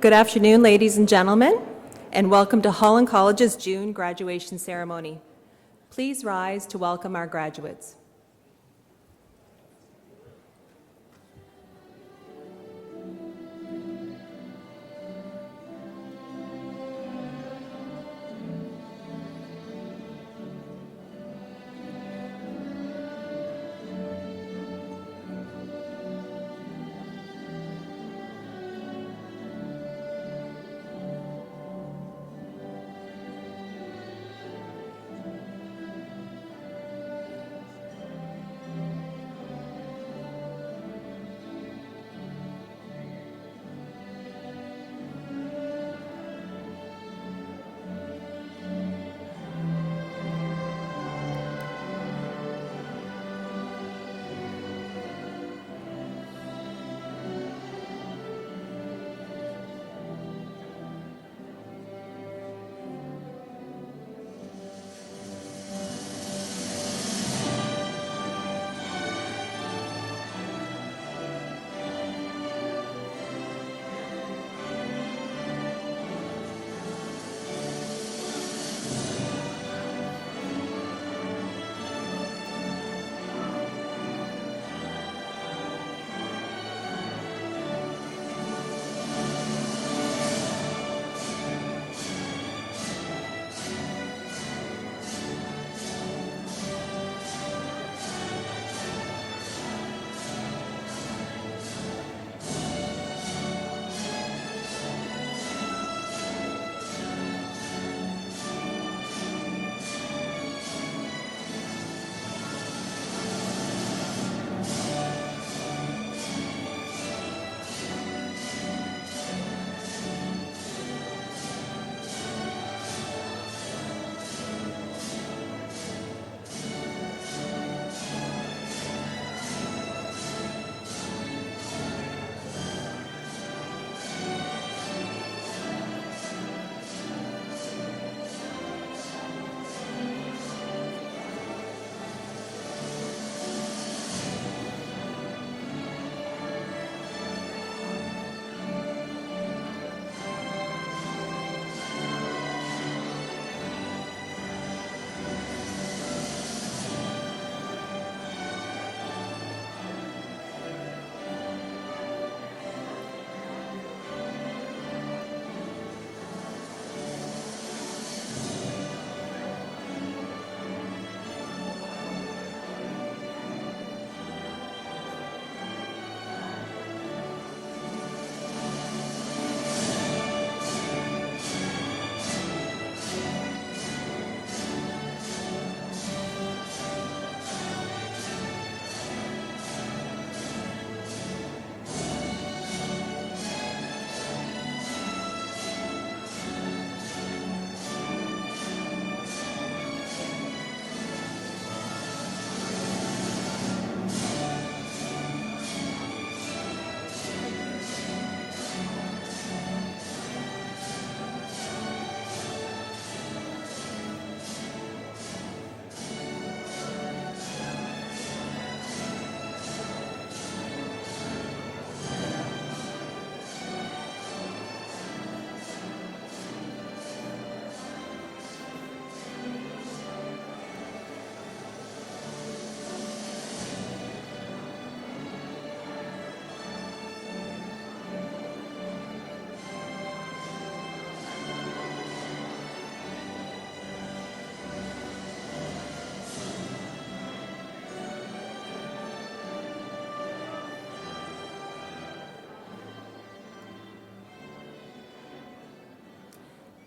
Good afternoon, ladies and gentlemen, and welcome to Holland College's June graduation ceremony. Please rise to welcome our graduates.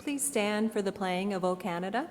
Please stand for the playing of O Canada.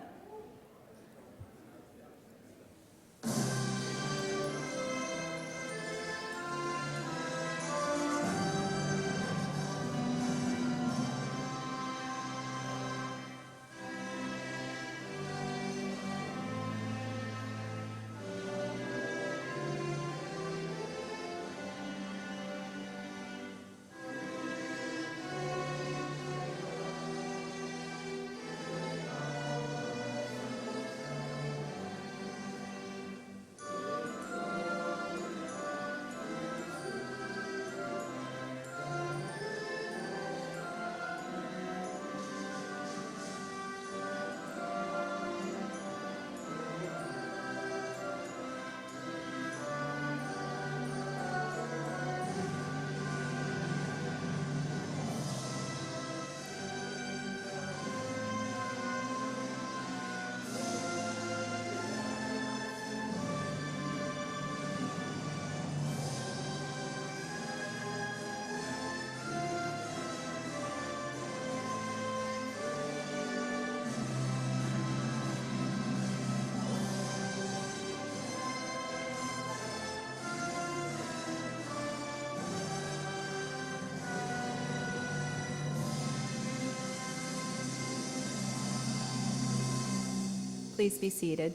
Please be seated.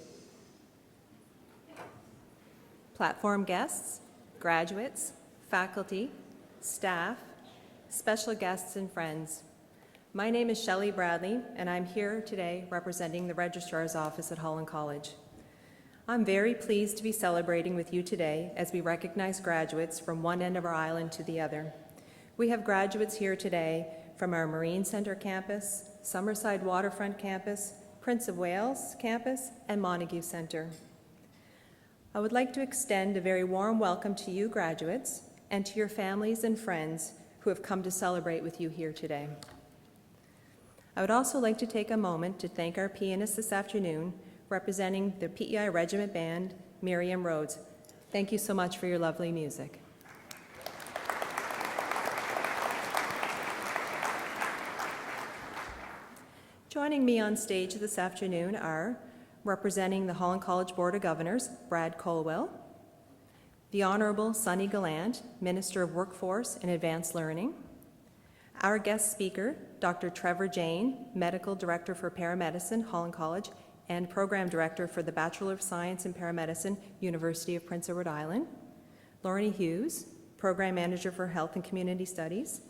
Platform guests, graduates, faculty, staff, special guests, and friends. My name is Shelley Bradley, and I'm here today representing the Registrar's Office at Holland College. I'm very pleased to be celebrating with you today as we recognize graduates from one end of our island to the other. We have graduates here today from our Marine Center campus, Summerside Waterfront campus, Prince of Wales campus, and Montague Center. I would like to extend a very warm welcome to you graduates and to your families and friends who have come to celebrate with you here today. I would also like to take a moment to thank our pianist this afternoon, representing the PEI Regiment Band, Miriam Rhodes. Thank you so much for your lovely music. Joining me on stage this afternoon are, representing the Holland College Board of Governors, Brad Colwell, the Honorable Sonny Gallant, Minister of Workforce and Advanced Learning, our guest speaker, Dr. Trevor Jane, Medical Director for Paramedicine, Holland College, and Program Director for the Bachelor of Science in Paramedicine, University of Prince Edward Island, Lorne Hughes, Program Manager for Health and Community Studies,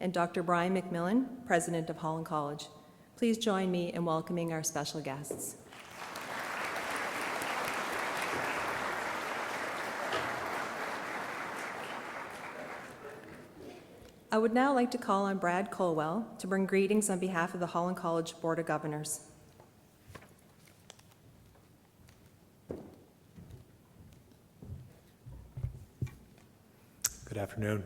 and Dr. Brian McMillan, President of Holland College. Please join me in welcoming our special guests. I would now like to call on Brad Colwell to bring greetings on behalf of the Holland College Board of Governors. Good afternoon.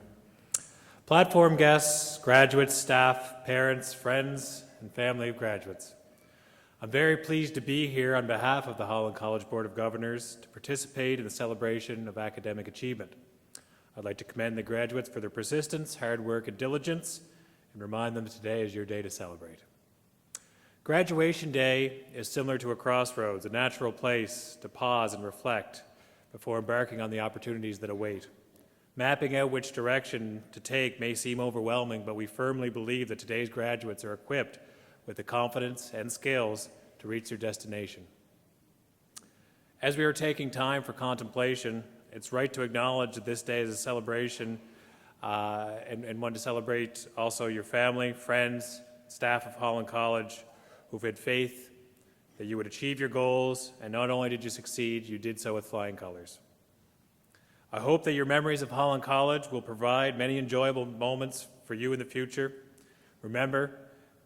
Platform guests, graduates, staff, parents, friends, and family of graduates. I'm very pleased to be here on behalf of the Holland College Board of Governors to participate in the celebration of academic achievement. I'd like to commend the graduates for their persistence, hard work, and diligence, and remind them that today is your day to celebrate. Graduation day is similar to a crossroads, a natural place to pause and reflect before embarking on the opportunities that await. Mapping out which direction to take may seem overwhelming, but we firmly believe that today's graduates are equipped with the confidence and skills to reach their destination. As we are taking time for contemplation, it's right to acknowledge that this day is a celebration and one to celebrate also your family, friends, staff of Holland College who've had faith that you would achieve your goals, and not only did you succeed, you did so with flying colors. I hope that your memories of Holland College will provide many enjoyable moments for you in the future. Remember,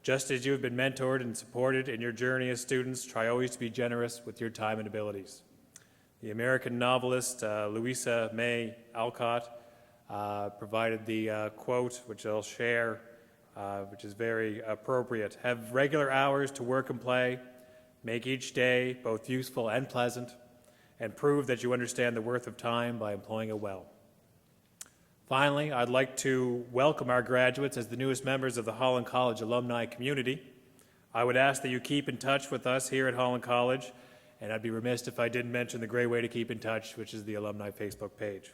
just as you have been mentored and supported in your journey as students, try always to be generous with your time and abilities. The American novelist Louisa May Alcott provided the quote, which I'll share, which is very appropriate. Have regular hours to work and play, make each day both useful and pleasant, and prove that you understand the worth of time by employing it well. Finally, I'd like to welcome our graduates as the newest members of the Holland College alumni community. I would ask that you keep in touch with us here at Holland College, and I'd be remiss if I didn't mention the great way to keep in touch, which is the alumni Facebook page.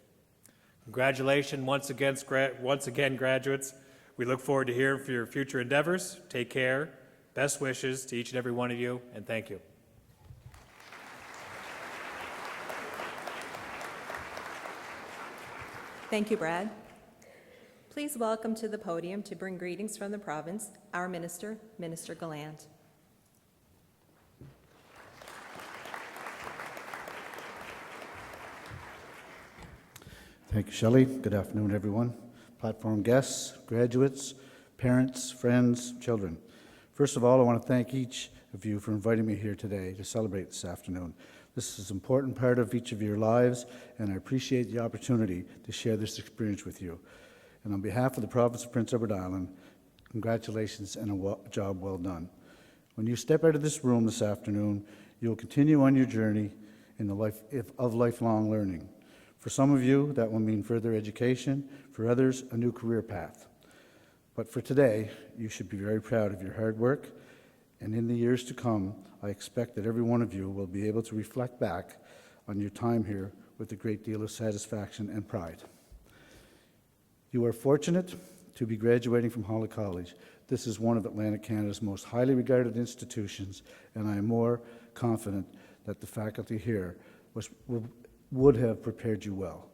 Congratulations once again, graduates. We look forward to hearing for your future endeavors. Take care. Best wishes to each and every one of you, and thank you. Thank you, Brad. Please welcome to the podium to bring greetings from the province, our Minister, Minister Gallant. Thank you, Shelley. Good afternoon, everyone. Platform guests, graduates, parents, friends, children. First of all, I want to thank each of you for inviting me here today to celebrate this afternoon. This is an important part of each of your lives, and I appreciate the opportunity to share this experience with you. And on behalf of the province of Prince Edward Island, congratulations and a job well done. When you step out of this room this afternoon, you will continue on your journey in the lifelong learning. For some of you, that will mean further education. For others, a new career path. But for today, you should be very proud of your hard work. And in the years to come, I expect that every one of you will be able to reflect back on your time here with a great deal of satisfaction and pride. You are fortunate to be graduating from Holland College. This is one of Atlantic Canada's most highly regarded institutions, and I am more confident that the faculty here would have prepared you well.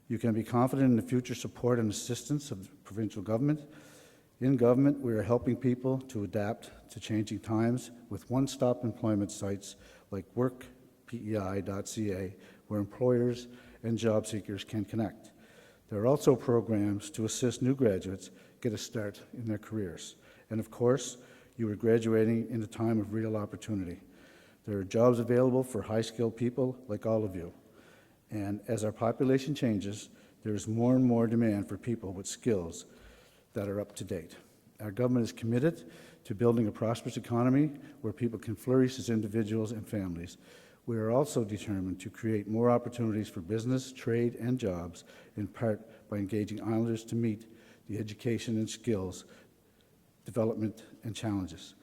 You can be confident in the future support and assistance of the provincial government. In government, we are helping people to adapt to changing times with one-stop employment sites like workpei.ca, where employers and job seekers can connect. There are also programs to assist new graduates get a start in their careers. And of course, you are graduating in a time of real opportunity. There are jobs available for high-skilled people like all of you. And as our population changes, there is more and more demand for people with skills that are up to date. Our government is committed to building a prosperous economy where people can flourish as individuals and families. We are also determined to create more opportunities for business, trade, and jobs, in part by engaging Islanders to meet the education and skills development and challenges.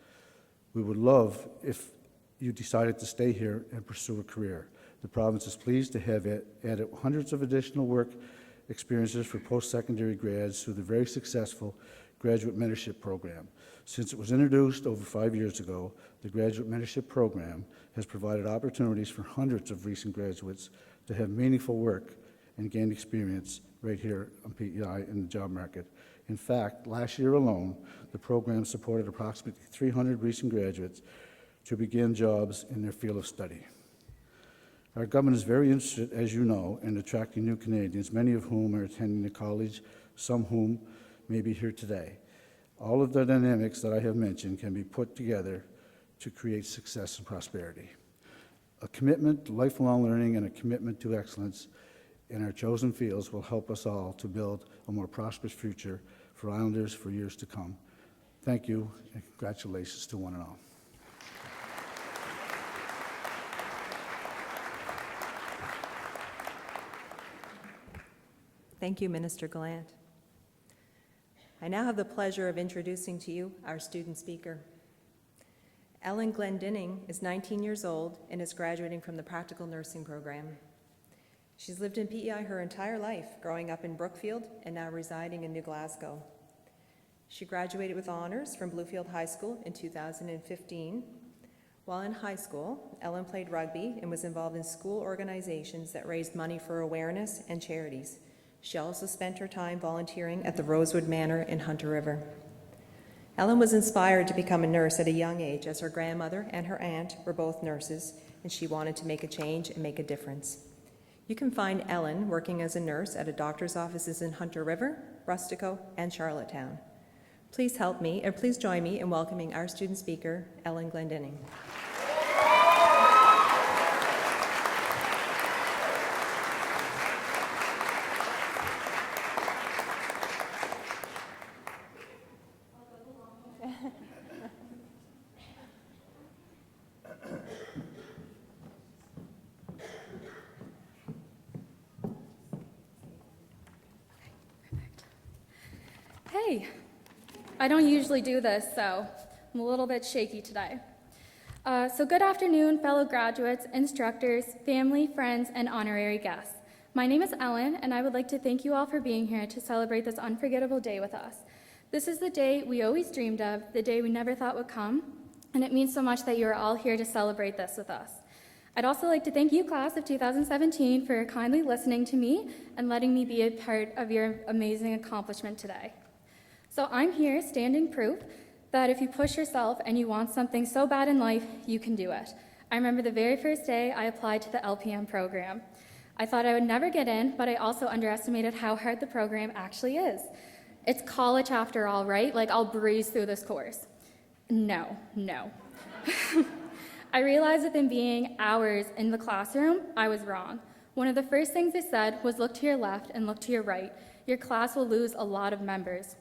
We would love if you decided to stay here and pursue a career. The province is pleased to have added hundreds of additional work experiences for post-secondary grads through the very successful Graduate Mentorship Program. Since it was introduced over 5 years ago, the Graduate Mentorship Program has provided opportunities for hundreds of recent graduates to have meaningful work and gain experience right here on PEI in the job market. In fact, last year alone, the program supported approximately 300 recent graduates to begin jobs in their field of study. Our government is very interested, as you know, in attracting new Canadians, many of whom are attending the college, some whom may be here today. All of the dynamics that I have mentioned can be put together to create success and prosperity. A commitment to lifelong learning and a commitment to excellence in our chosen fields will help us all to build a more prosperous future for Islanders for years to come. Thank you, and congratulations to one and all. Thank you, Minister Gallant. I now have the pleasure of introducing to you our student speaker. Ellen Glendinning is 19 years old and is graduating from the Practical Nursing Program. She's lived in PEI her entire life, growing up in Brookfield and now residing in New Glasgow. She graduated with honors from Bluefield High School in 2015. While in high school, Ellen played rugby and was involved in school organizations that raised money for awareness and charities. She also spent her time volunteering at the Rosewood Manor in Hunter River. Ellen was inspired to become a nurse at a young age, as her grandmother and her aunt were both nurses, and she wanted to make a change and make a difference. You can find Ellen working as a nurse at a doctor's offices in Hunter River, Rustico, and Charlottetown. Please join me in welcoming our student speaker, Ellen Glendinning. Hey, I don't usually do this, so I'm a little bit shaky today. So good afternoon, fellow graduates, instructors, family, friends, and honorary guests. My name is Ellen, and I would like to thank you all for being here to celebrate this unforgettable day with us. This is the day we always dreamed of, the day we never thought would come, and it means so much that you are all here to celebrate this with us. I'd also like to thank you, class of 2017, for kindly listening to me and letting me be a part of your amazing accomplishment today. So I'm here standing proof that if you push yourself and you want something so bad in life, you can do it. I remember the very first day I applied to the LPM program. I thought I would never get in, but I also underestimated how hard the program actually is. It's college after all, right? Like, I'll breeze through this course. No. I realized within being hours in the classroom, I was wrong. One of the first things they said was look to your left and look to your right. Your class will lose a lot of members.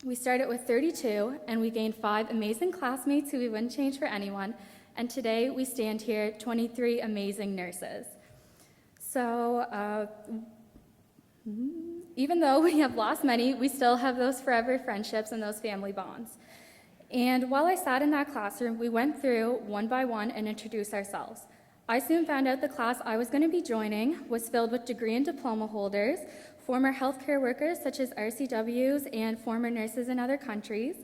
We started with 32, and we gained 5 amazing classmates who we wouldn't change for anyone, and today we stand here, 23 amazing nurses. So, even though we have lost many, we still have those forever friendships and those family bonds. And while I sat in that classroom, we went through one by one and introduced ourselves. I soon found out the class I was going to be joining was filled with degree and diploma holders, former healthcare workers such as RCWs and former nurses in other countries,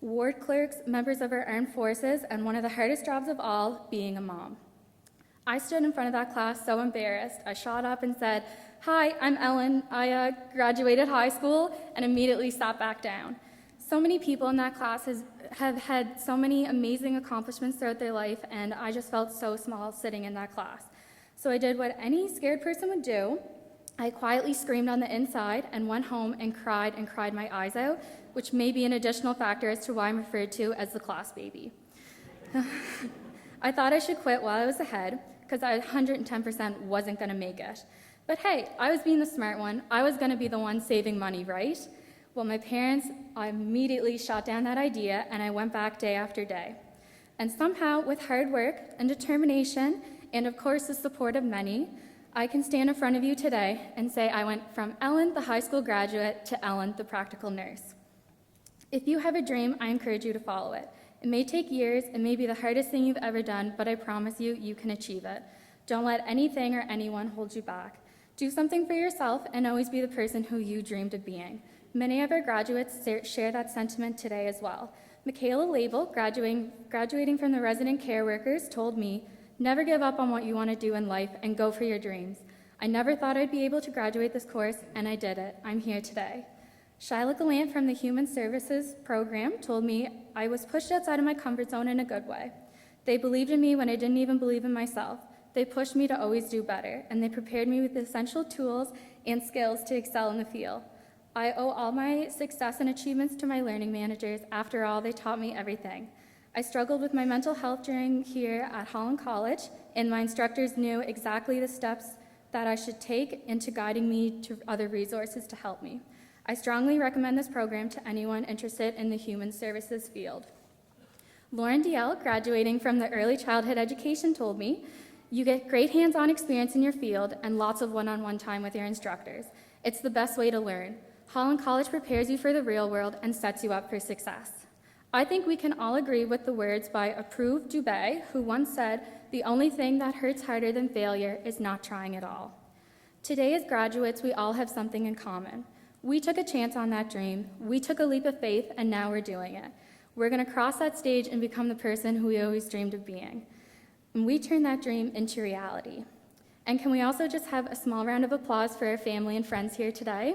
ward clerks, members of our armed forces, and one of the hardest jobs of all, being a mom. I stood in front of that class so embarrassed. I shot up and said, "Hi, I'm Ellen. I graduated high school," and immediately sat back down. So many people in that class have had so many amazing accomplishments throughout their life, and I just felt so small sitting in that class. So I did what any scared person would do. I quietly screamed on the inside and went home and cried my eyes out, which may be an additional factor as to why I'm referred to as the class baby. I thought I should quit while I was ahead, because I 110% wasn't going to make it. But hey, I was being the smart one. I was going to be the one saving money, right? Well, my parents immediately shot down that idea, and I went back day after day. And somehow, with hard work and determination, and of course the support of many, I can stand in front of you today and say I went from Ellen, the high school graduate, to Ellen, the practical nurse. If you have a dream, I encourage you to follow it. It may take years, it may be the hardest thing you've ever done, but I promise you, you can achieve it. Don't let anything or anyone hold you back. Do something for yourself and always be the person who you dreamed of being. Many of our graduates share that sentiment today as well. Michaela Label, graduating from the resident care workers, told me, "Never give up on what you want to do in life and go for your dreams. I never thought I'd be able to graduate this course, and I did it. I'm here today." Shyla Gallant from the Human Services program told me I was pushed outside of my comfort zone in a good way. They believed in me when I didn't even believe in myself. They pushed me to always do better, and they prepared me with the essential tools and skills to excel in the field. I owe all my success and achievements to my learning managers. After all, they taught me everything. I struggled with my mental health during here at Holland College, and my instructors knew exactly the steps that I should take into guiding me to other resources to help me. I strongly recommend this program to anyone interested in the human services field. Lauren DL, graduating from the early childhood education, told me, "You get great hands-on experience in your field and lots of one-on-one time with your instructors. It's the best way to learn. Holland College prepares you for the real world and sets you up for success." I think we can all agree with the words by Approved Dubé, who once said, "The only thing that hurts harder than failure is not trying at all." Today, as graduates, we all have something in common. We took a chance on that dream, we took a leap of faith, and now we're doing it. We're going to cross that stage and become the person who we always dreamed of being. And we turn that dream into reality. And can we also just have a small round of applause for our family and friends here today?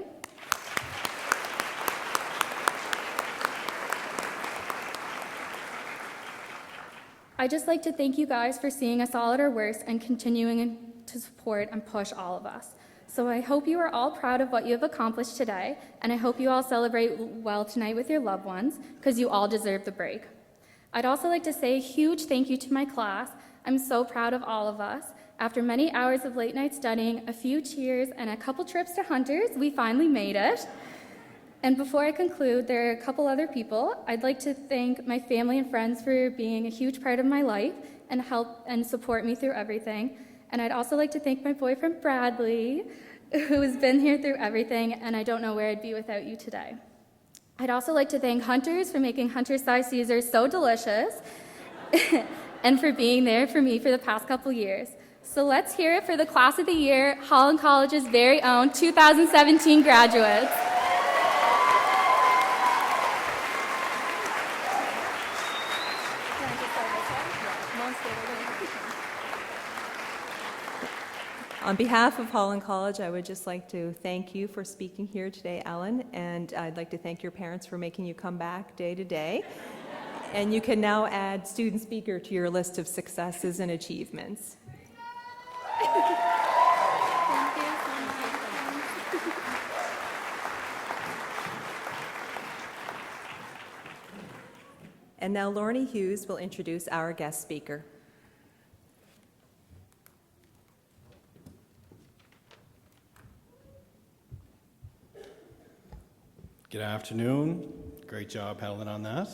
I'd just like to thank you guys for seeing us all at our worst and continuing to support and push all of us. So I hope you are all proud of what you have accomplished today, and I hope you all celebrate well tonight with your loved ones, because you all deserve the break. I'd also like to say a huge thank you to my class. I'm so proud of all of us. After many hours of late night studying, a few cheers, and a couple trips to Hunters, we finally made it. And before I conclude, there are a couple other people. I'd like to thank my family and friends for being a huge part of my life and help and support me through everything. And I'd also like to thank my boyfriend, Bradley, who has been here through everything, and I don't know where I'd be without you today. I'd also like to thank Hunters for making Hunter-sized Caesars so delicious and for being there for me for the past couple years. So let's hear it for the class of the year, Holland College's very own 2017 graduates. On behalf of Holland College, I would just like to thank you for speaking here today, Ellen, and I'd like to thank your parents for making you come back day to day. And you can now add student speaker to your list of successes and achievements. And now Lorne Hughes will introduce our guest speaker. Good afternoon. Great job, Helen, on that.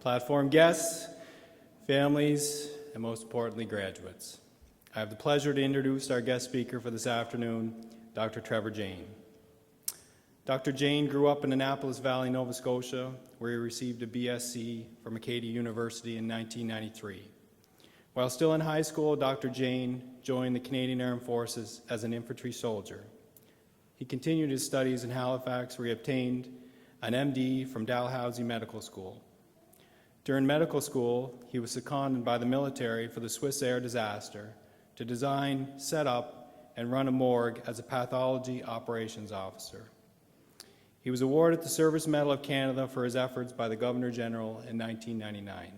Platform guests, families, and most importantly, graduates. I have the pleasure to introduce our guest speaker for this afternoon, Dr. Trevor Jane. Dr. Jane grew up in Annapolis Valley, Nova Scotia, where he received a BSc from Acadia University in 1993. While still in high school, Dr. Jane joined the Canadian Armed Forces as an infantry soldier. He continued his studies in Halifax, where he obtained an MD from Dalhousie Medical School. During medical school, he was seconded by the military for the Swiss Air disaster to design, set up, and run a morgue as a pathology operations officer. He was awarded the Service Medal of Canada for his efforts by the Governor-General in 1999.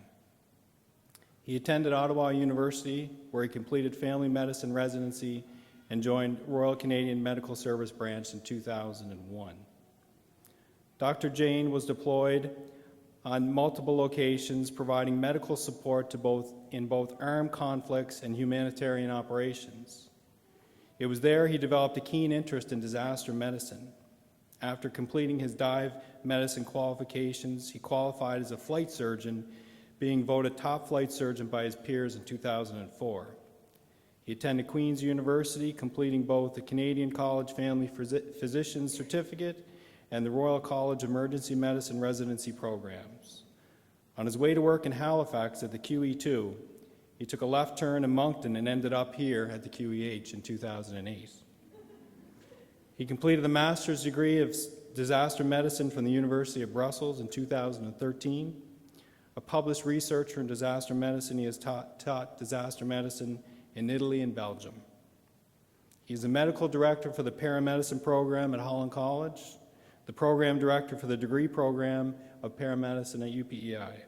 He attended Ottawa University, where he completed family medicine residency and joined Royal Canadian Medical Service Branch in 2001. Dr. Jane was deployed on multiple locations, providing medical support to in both armed conflicts and humanitarian operations. It was there he developed a keen interest in disaster medicine. After completing his dive medicine qualifications, he qualified as a flight surgeon, being voted top flight surgeon by his peers in 2004. He attended Queen's University, completing both the Canadian College Family Physician's Certificate and the Royal College Emergency Medicine residency programs. On his way to work in Halifax at the QE2, he took a left turn in Moncton and ended up here at the QEH in 2008. He completed a master's degree of disaster medicine from the University of Brussels in 2013. A published researcher in disaster medicine, he has taught disaster medicine in Italy and Belgium. He's the medical director for the paramedicine program at Holland College, the program director for the degree program of paramedicine at UPEI.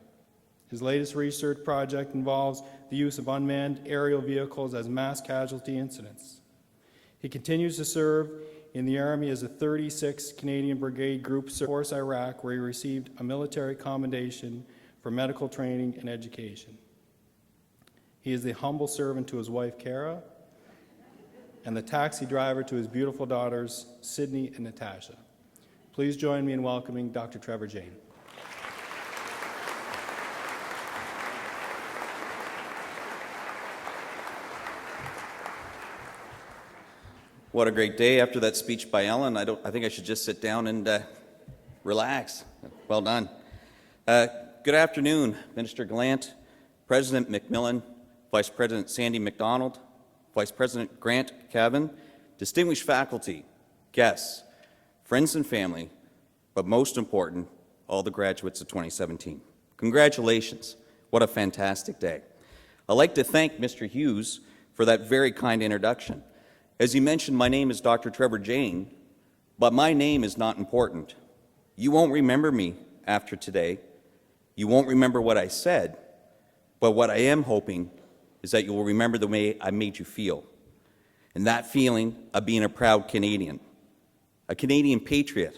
His latest research project involves the use of unmanned aerial vehicles as mass casualty incidents. He continues to serve in the Army as a 36th Canadian Brigade Group Force Iraq, where he received a military commendation for medical training and education. He is the humble servant to his wife, Kara, and the taxi driver to his beautiful daughters, Sydney and Natasha. Please join me in welcoming Dr. Trevor Jane. What a great day after that speech by Ellen. I think I should just sit down and relax. Well done. Good afternoon, Minister Gallant, President McMillan, Vice President Sandy McDonald, Vice President Grant Cavan, distinguished faculty, guests, friends and family, but most important, all the graduates of 2017. Congratulations. What a fantastic day. I'd like to thank Mr. Hughes for that very kind introduction. As he mentioned, my name is Dr. Trevor Jane, but my name is not important. You won't remember me after today. You won't remember what I said, but what I am hoping is that you will remember the way I made you feel. And that feeling of being a proud Canadian, a Canadian patriot.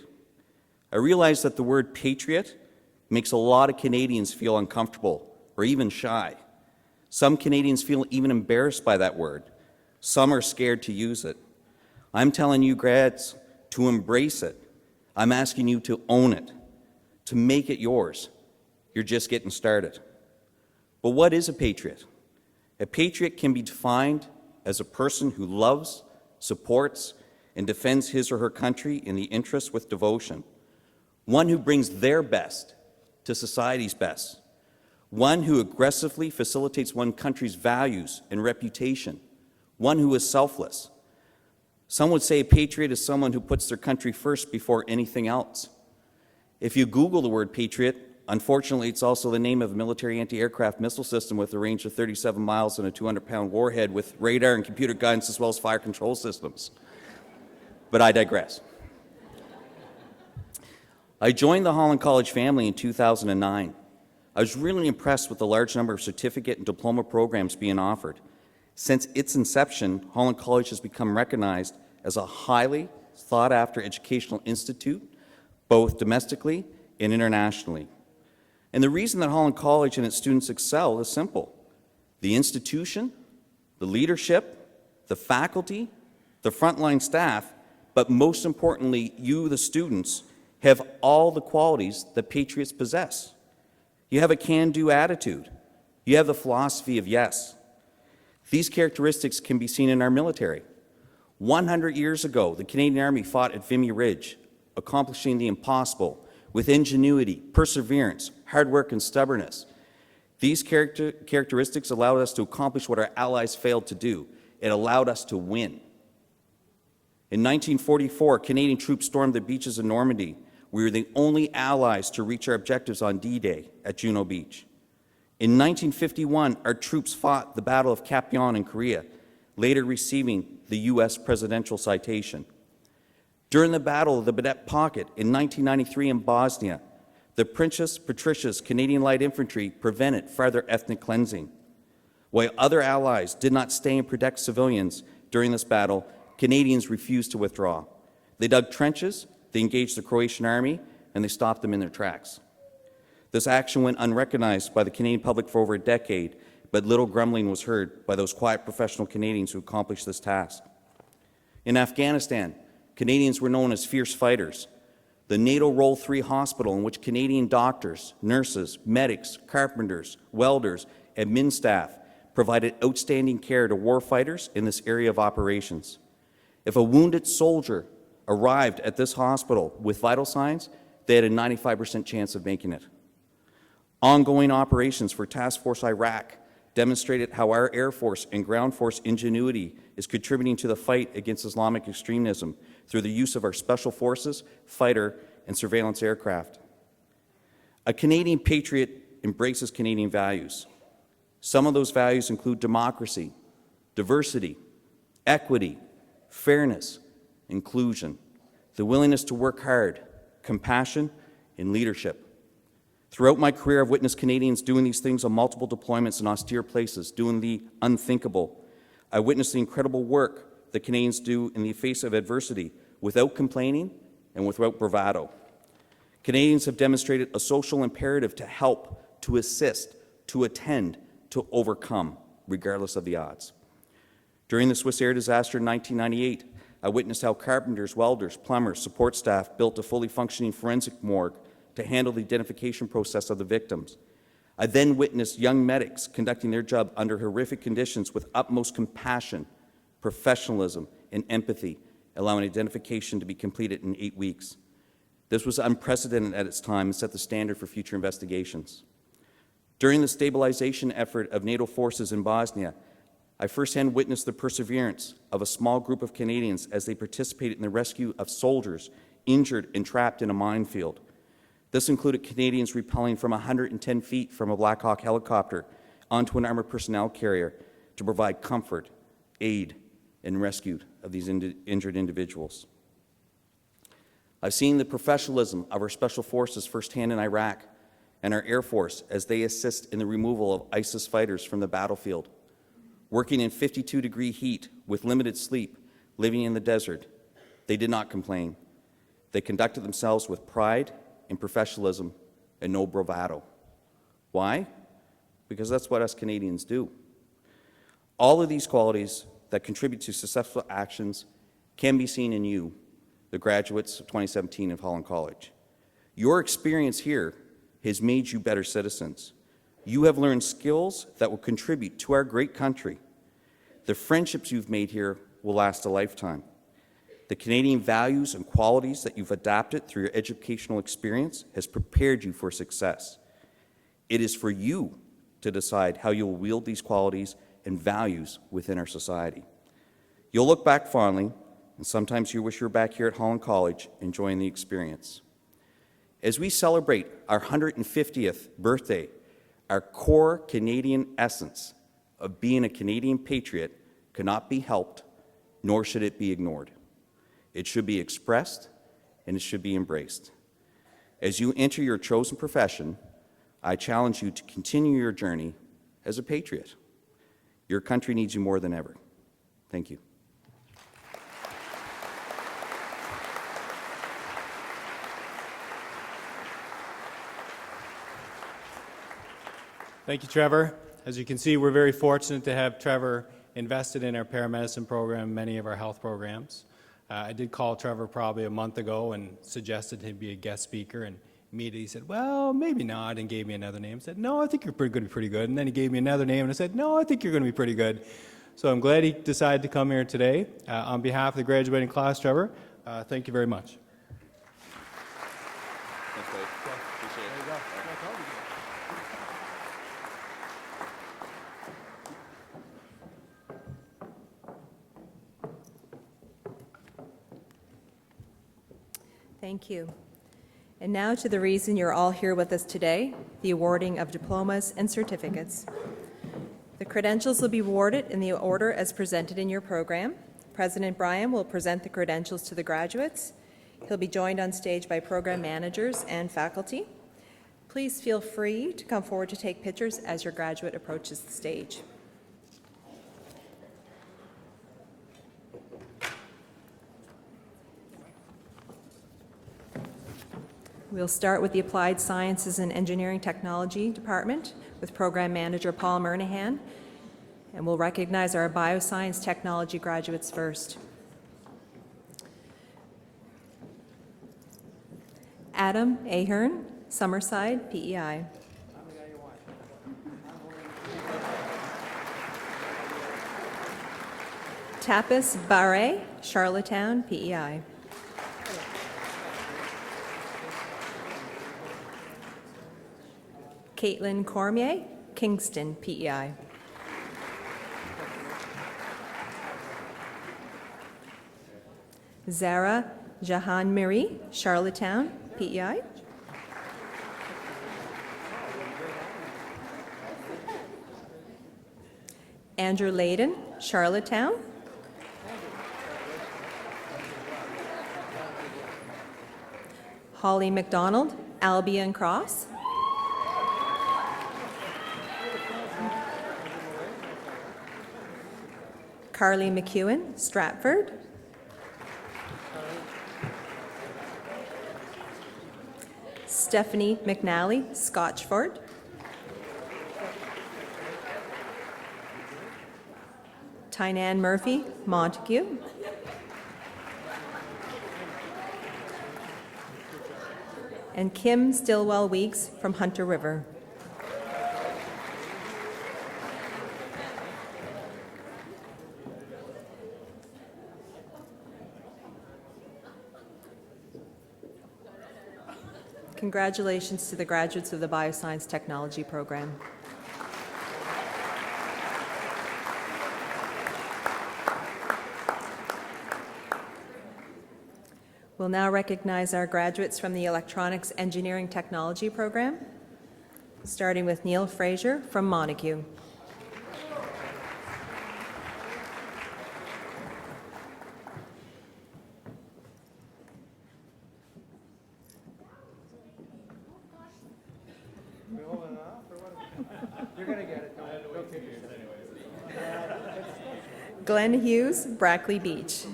I realize that the word patriot makes a lot of Canadians feel uncomfortable or even shy. Some Canadians feel even embarrassed by that word. Some are scared to use it. I'm telling you, grads, to embrace it. I'm asking you to own it, to make it yours. You're just getting started. But what is a patriot? A patriot can be defined as a person who loves, supports, and defends his or her country in the interest with devotion. One who brings their best to society's best. One who aggressively facilitates one country's values and reputation. One who is selfless. Some would say a patriot is someone who puts their country first before anything else. If you Google the word patriot, unfortunately it's also the name of a military anti-aircraft missile system with a range of 37 miles and a 200-pound warhead with radar and computer guidance as well as fire control systems. But I digress. I joined the Holland College family in 2009. I was really impressed with the large number of certificate and diploma programs being offered. Since its inception, Holland College has become recognized as a highly sought-after educational institute, both domestically and internationally. And the reason that Holland College and its students excel is simple. The institution, the leadership, the faculty, the frontline staff, but most importantly, you, the students, have all the qualities that patriots possess. You have a can-do attitude. You have the philosophy of yes. These characteristics can be seen in our military. 100 years ago, the Canadian Army fought at Vimy Ridge, accomplishing the impossible with ingenuity, perseverance, hard work, and stubbornness. These characteristics allowed us to accomplish what our allies failed to do. It allowed us to win. In 1944, Canadian troops stormed the beaches of Normandy, we were the only allies to reach our objectives on D-Day at Juno Beach. In 1951, our troops fought the Battle of Kapyeon in Korea, later receiving the U.S. presidential citation. During the Battle of the Badet Pocket in 1993 in Bosnia, the Princess Patricia's Canadian Light Infantry prevented further ethnic cleansing. While other allies did not stay and protect civilians during this battle, Canadians refused to withdraw. They dug trenches, they engaged the Croatian army, and they stopped them in their tracks. This action went unrecognized by the Canadian public for over a decade, but little grumbling was heard by those quiet professional Canadians who accomplished this task. In Afghanistan, Canadians were known as fierce fighters. The NATO Role 3 hospital, in which Canadian doctors, nurses, medics, carpenters, welders, admin staff provided outstanding care to warfighters in this area of operations. If a wounded soldier arrived at this hospital with vital signs, they had a 95% chance of making it. Ongoing operations for Task Force Iraq demonstrated how our Air Force and Ground Force ingenuity is contributing to the fight against Islamic extremism through the use of our Special Forces, fighter, and surveillance aircraft. A Canadian patriot embraces Canadian values. Some of those values include democracy, diversity, equity, fairness, inclusion, the willingness to work hard, compassion, and leadership. Throughout my career, I've witnessed Canadians doing these things on multiple deployments in austere places, doing the unthinkable. I witnessed the incredible work that Canadians do in the face of adversity without complaining and without bravado. Canadians have demonstrated a social imperative to help, to assist, to attend, to overcome, regardless of the odds. During the Swiss Air disaster in 1998, I witnessed how carpenters, welders, plumbers, support staff built a fully functioning forensic morgue to handle the identification process of the victims. I then witnessed young medics conducting their job under horrific conditions with utmost compassion, professionalism, and empathy, allowing identification to be completed in 8 weeks. This was unprecedented at its time and set the standard for future investigations. During the stabilization effort of NATO forces in Bosnia, I firsthand witnessed the perseverance of a small group of Canadians as they participated in the rescue of soldiers injured and trapped in a minefield. This included Canadians rappelling from 110 feet from a Black Hawk helicopter onto an armored personnel carrier to provide comfort, aid, and rescue of these injured individuals. I've seen the professionalism of our special forces firsthand in Iraq and our Air Force as they assist in the removal of ISIS fighters from the battlefield. Working in 52-degree heat with limited sleep, living in the desert, they did not complain. They conducted themselves with pride and professionalism and no bravado. Why? Because that's what us Canadians do. All of these qualities that contribute to successful actions can be seen in you, the graduates of 2017 of Holland College. Your experience here has made you better citizens. You have learned skills that will contribute to our great country. The friendships you've made here will last a lifetime. The Canadian values and qualities that you've adapted through your educational experience has prepared you for success. It is for you to decide how you will wield these qualities and values within our society. You'll look back fondly, and sometimes you wish you were back here at Holland College enjoying the experience. As we celebrate our 150th birthday, our core Canadian essence of being a Canadian patriot cannot be helped, nor should it be ignored. It should be expressed, and it should be embraced. As you enter your chosen profession, I challenge you to continue your journey as a patriot. Your country needs you more than ever. Thank you. Thank you, Trevor. As you can see, we're very fortunate to have Trevor invested in our paramedicine program, many of our health programs. I did call Trevor probably a month ago and suggested he'd be a guest speaker, and immediately he said, well, maybe not, and gave me another name. I said, no, I think you're going to be pretty good. And then he gave me another name, and I said, no, I think you're going to be pretty good. So I'm glad he decided to come here today. On behalf of the graduating class, Trevor, thank you very much. Thanks, Dave. Appreciate it. There you go. Thank you. And now to the reason you're all here with us today, the awarding of diplomas and certificates. The credentials will be awarded in the order as presented in your program. President Bryan will present the credentials to the graduates. He'll be joined on stage by program managers and faculty. Please feel free to come forward to take pictures as your graduate approaches the stage. We'll start with the Applied Sciences and Engineering Technology Department with Program Manager Paul Murnahan, and we'll recognize our bioscience technology graduates first. Adam Ahern, Summerside, PEI. Tapas Barre, Charlottetown, PEI. Caitlin Cormier, Kingston, PEI. Zara Jahan Miri, Charlottetown, PEI. Andrew Layden, Charlottetown. Holly McDonald, Albion Cross. Carly McEwen, Stratford. Stephanie McNally, Scotchford. Tynan Murphy, Montague. And Kim Stillwell Weeks from Hunter River. Congratulations to the graduates of the Bioscience Technology program. We'll now recognize our graduates from the Electronics Engineering Technology program, starting with Neil Fraser from Montague. Glenn Hughes, Brackley Beach.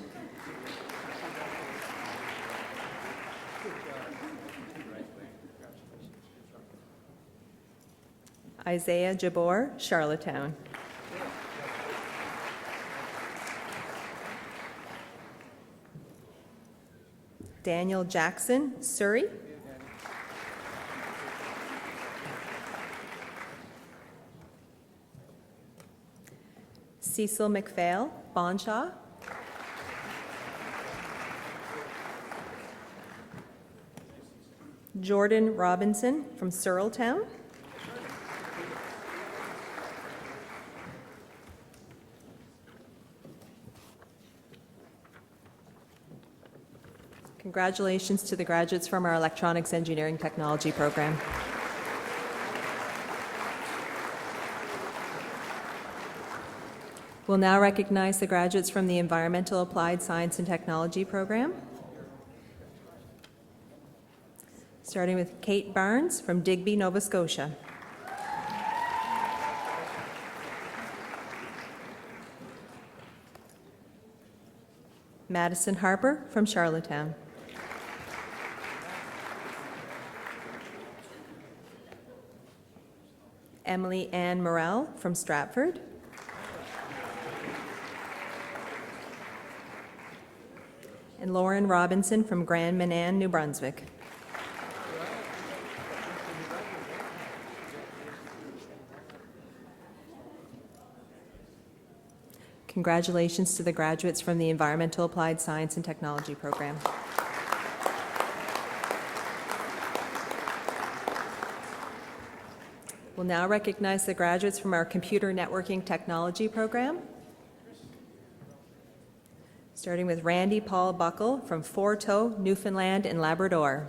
Isaiah Jabor, Charlottetown. Daniel Jackson, Surrey. Cecil McPhail, Bonshaw. Jordan Robinson from Searletown. Congratulations to the graduates from our Electronics Engineering Technology program. We'll now recognize the graduates from the Environmental Applied Science and Technology program, starting with Kate Barnes from Digby, Nova Scotia. Madison Harper from Charlottetown. Emily Ann Morrell from Stratford. And Lauren Robinson from Grand Manan, New Brunswick. Congratulations to the graduates from the Environmental Applied Science and Technology program. We'll now recognize the graduates from our Computer Networking Technology program, starting with Randy Paul Buckle from Four Toe, Newfoundland and Labrador.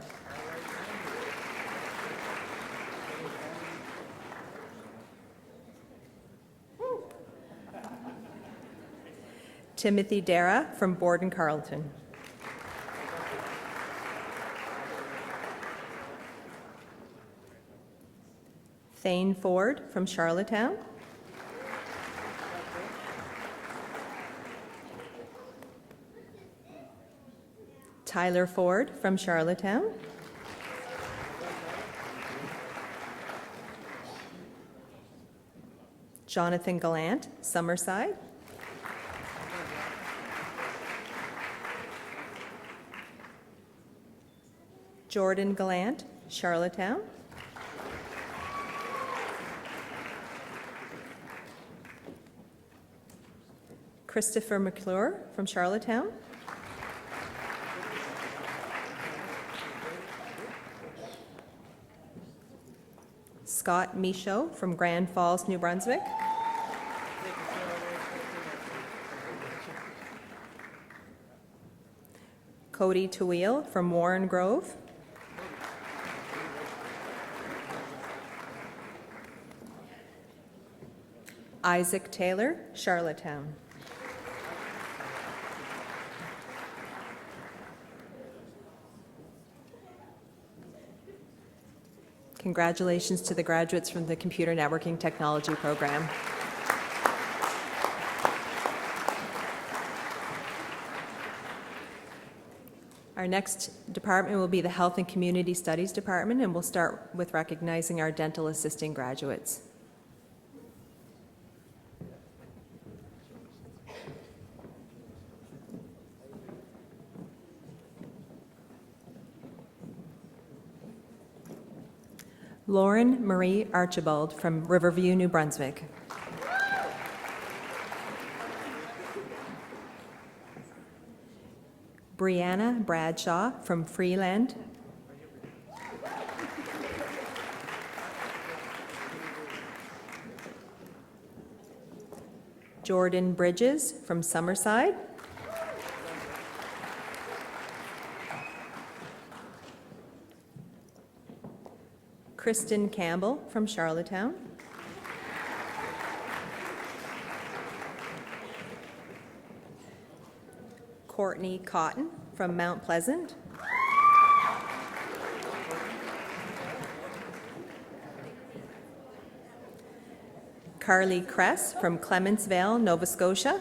Timothy Dara from Borden Carleton. Thane Ford from Charlottetown. Tyler Ford from Charlottetown. Jonathan Gallant, Summerside. Jordan Gallant, Charlottetown. Christopher McClure from Charlottetown. Scott Michaud from Grand Falls, New Brunswick. Cody Tawil from Warren Grove. Isaac Taylor, Charlottetown. Congratulations to the graduates from the Computer Networking Technology program. Our next department will be the Health and Community Studies Department, and we'll start with recognizing our dental assisting graduates. Lauren Marie Archibald from Riverview, New Brunswick. Brianna Bradshaw from Freeland. Jordan Bridges from Summerside. Kristen Campbell from Charlottetown. Courtney Cotton from Mount Pleasant. Carly Kress from Clementsville, Nova Scotia.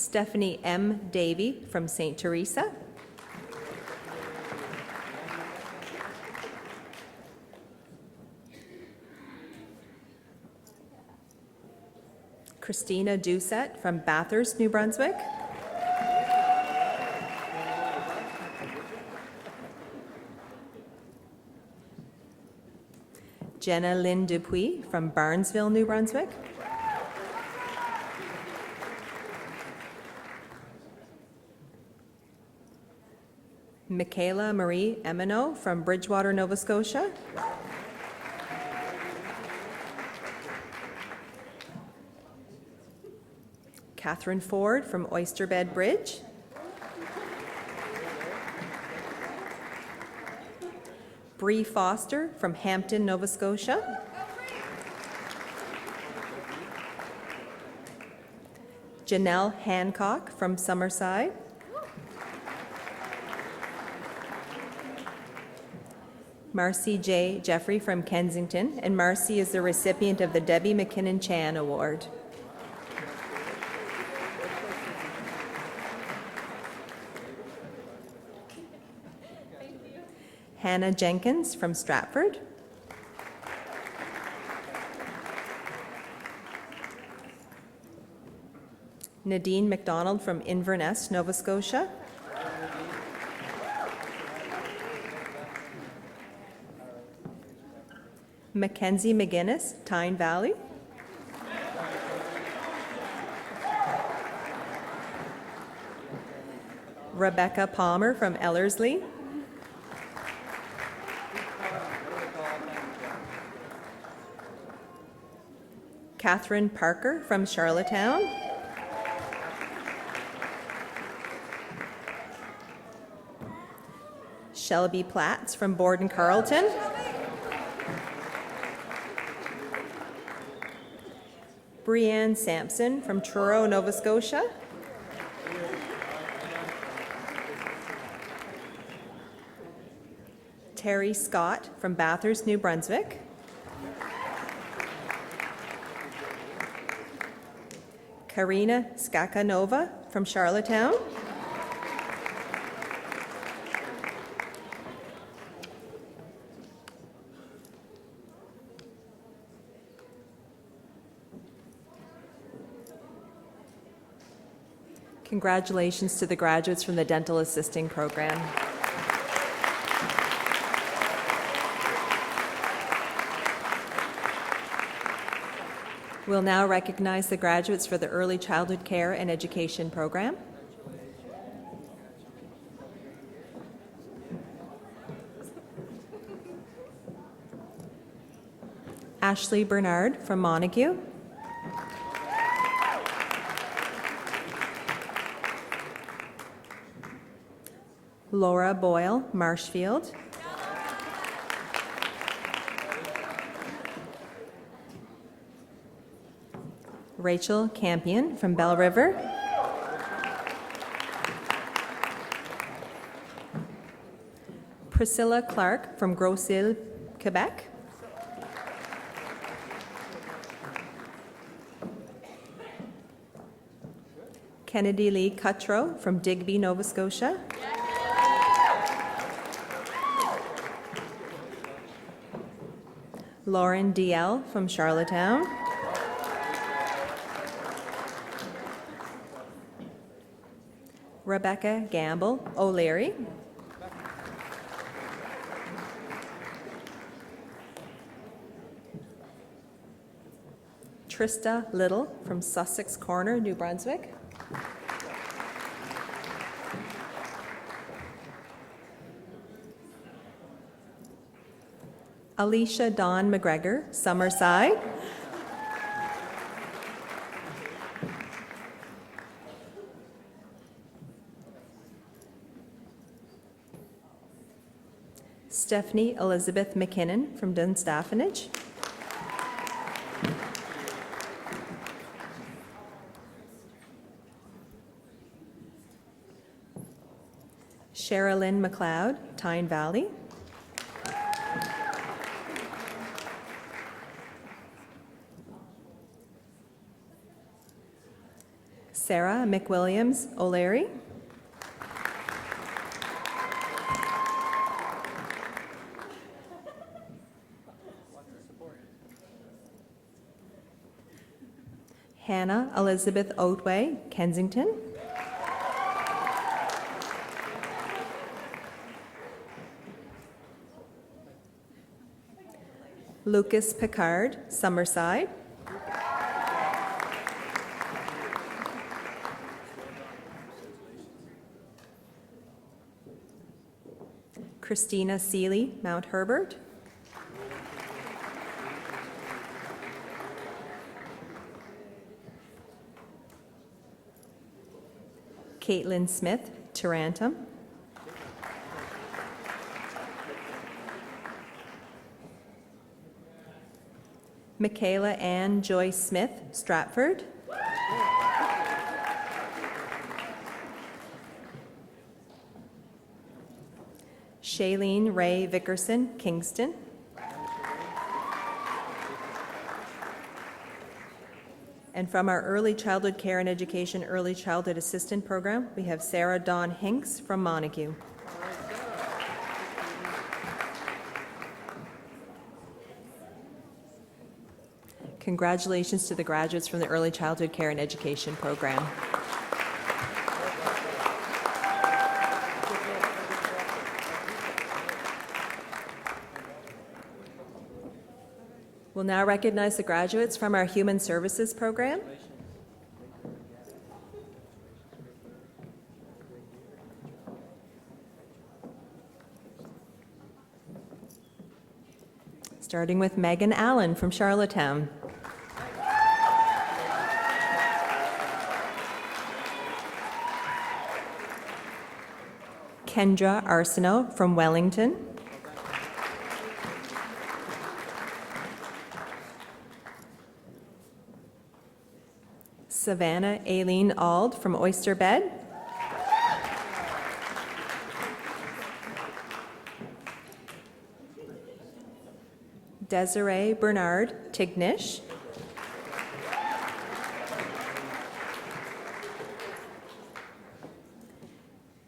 Stephanie M. Davey from St. Teresa. Christina Doucette from Bathurst, New Brunswick. Jenna Lynn Dupuis from Barnesville, New Brunswick. Michaela Marie Emino from Bridgewater, Nova Scotia. Catherine Ford from Oyster Bed Bridge. Bree Foster from Hampton, Nova Scotia. Janelle Hancock from Summerside. Marcy J. Jeffrey from Kensington, and Marcy is the recipient of the Debbie McKinnon Chan Award. Hannah Jenkins from Stratford. Nadine McDonald from Inverness, Nova Scotia. Mackenzie McGuinness, Tyne Valley. Rebecca Palmer from Ellerslie. Catherine Parker from Charlottetown. Shelby Platts from Borden Carleton. Brianne Sampson from Truro, Nova Scotia. Terry Scott from Bathurst, New Brunswick. Karina Skakanova from Charlottetown. Congratulations to the graduates from the Dental Assisting Program. We'll now recognize the graduates for the Early Childhood Care and Education Program. Ashley Bernard from Montague. Laura Boyle, Marshfield. Rachel Campion from Belle River. Priscilla Clark from Grosse-Île, Quebec. Kennedy Lee Cuttrow from Digby, Nova Scotia. Lauren DL from Charlottetown. Rebecca Gamble O'Leary. Trista Little from Sussex Corner, New Brunswick. Alicia Dawn McGregor, Summerside. Stephanie Elizabeth McKinnon from Dunstafnage. Sherilyn McLeod, Tyne Valley. Sarah McWilliams O'Leary. Hannah Elizabeth Otway, Kensington. Lucas Picard, Summerside. Christina Seeley, Mount Herbert. Caitlin Smith, Tarantum. Michaela Ann Joyce Smith, Stratford. Shailene Ray Vickerson, Kingston. And from our Early Childhood Care and Education Early Childhood Assistant Program, we have Sarah Dawn Hinks from Montague. Congratulations to the graduates from the Early Childhood Care and Education Program. We'll now recognize the graduates from our Human Services Program. Starting with Megan Allen from Charlottetown. Kendra Arsenault from Wellington. Savannah Aileen Ald from Oyster Bed. Desiree Bernard Tignish.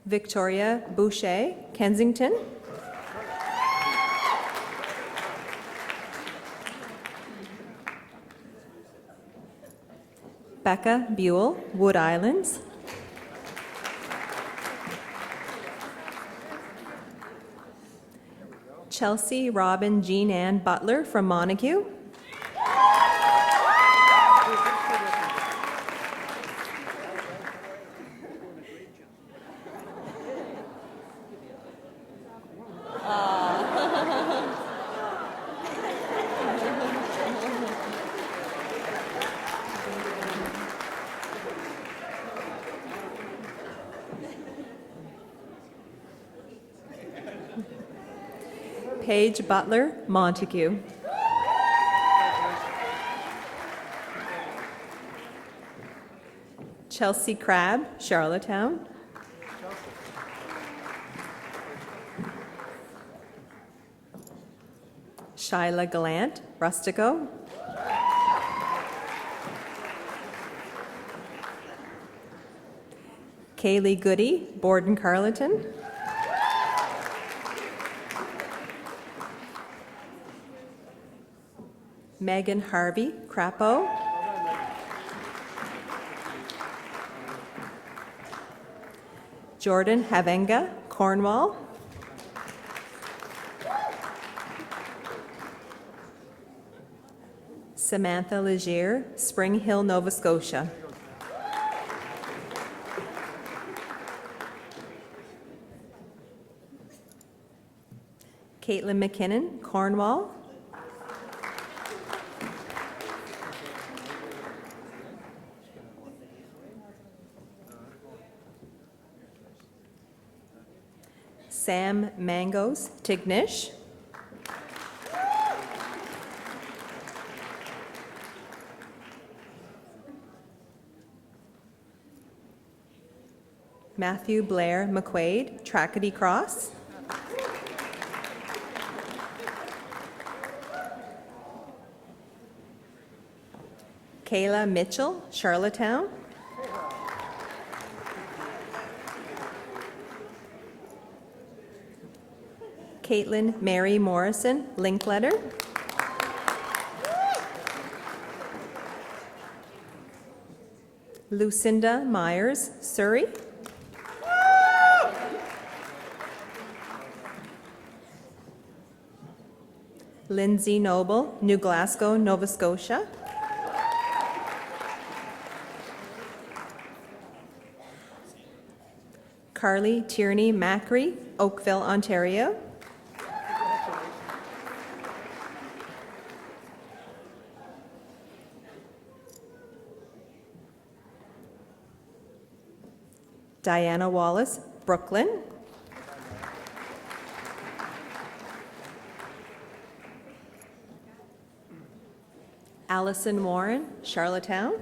Victoria Boucher Kensington. Becca Buell Wood Islands. Chelsea Robin Jean Ann Butler from Montague. Paige Butler, Montague. Chelsea Crabb, Charlottetown. Shyla Gallant, Rustico. Kaylee Goody, Borden Carleton. Megan Harvey, Crapo. Jordan Havenga, Cornwall. Samantha Legier, Spring Hill, Nova Scotia. Caitlin McKinnon, Cornwall. Sam Mangos, Tignish. Matthew Blair McQuaid, Trackety Cross. Kayla Mitchell, Charlottetown. Caitlin Mary Morrison, Linkletter. Lucinda Myers, Surrey. Lindsay Noble, New Glasgow, Nova Scotia. Carly Tierney Macri, Oakville, Ontario. Diana Wallace, Brooklyn. Allison Warren, Charlottetown.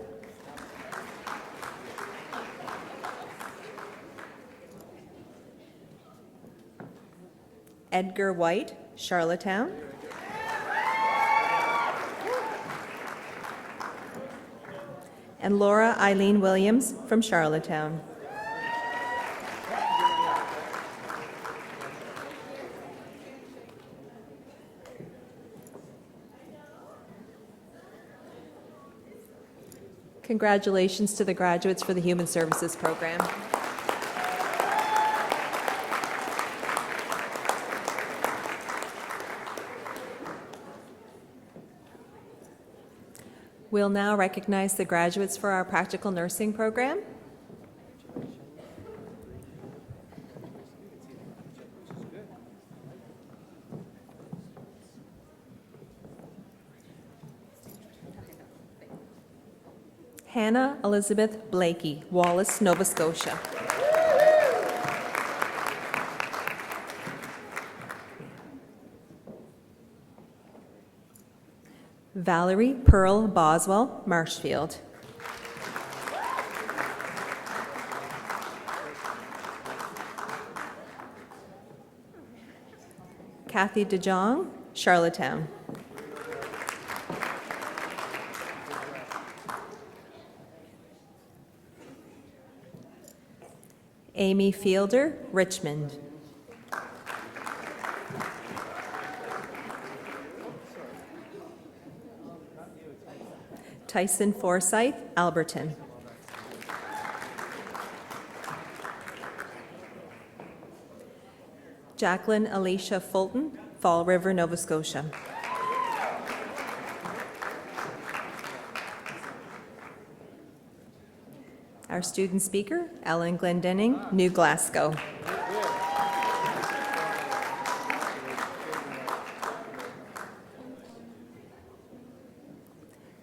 Edgar White, Charlottetown. And Laura Eileen Williams from Charlottetown. Congratulations to the graduates for the Human Services Program. We'll now recognize the graduates for our practical nursing program. Hannah Elizabeth Blakey, Wallace, Nova Scotia. Valerie Pearl Boswell, Marshfield. Kathy DeJong, Charlottetown. Amy Fielder, Richmond. Tyson Forsyth, Alberton. Jacqueline Alicia Fulton, Fall River, Nova Scotia. Our student speaker, Ellen Glendenning, New Glasgow.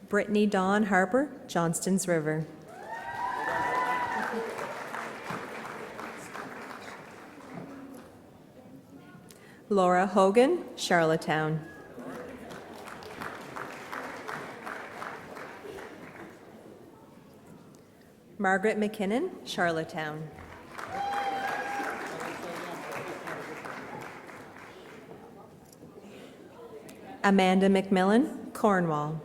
Brittany Dawn Harper, Johnston's River. Laura Hogan, Charlottetown. Margaret McKinnon, Charlottetown. Amanda McMillan, Cornwall.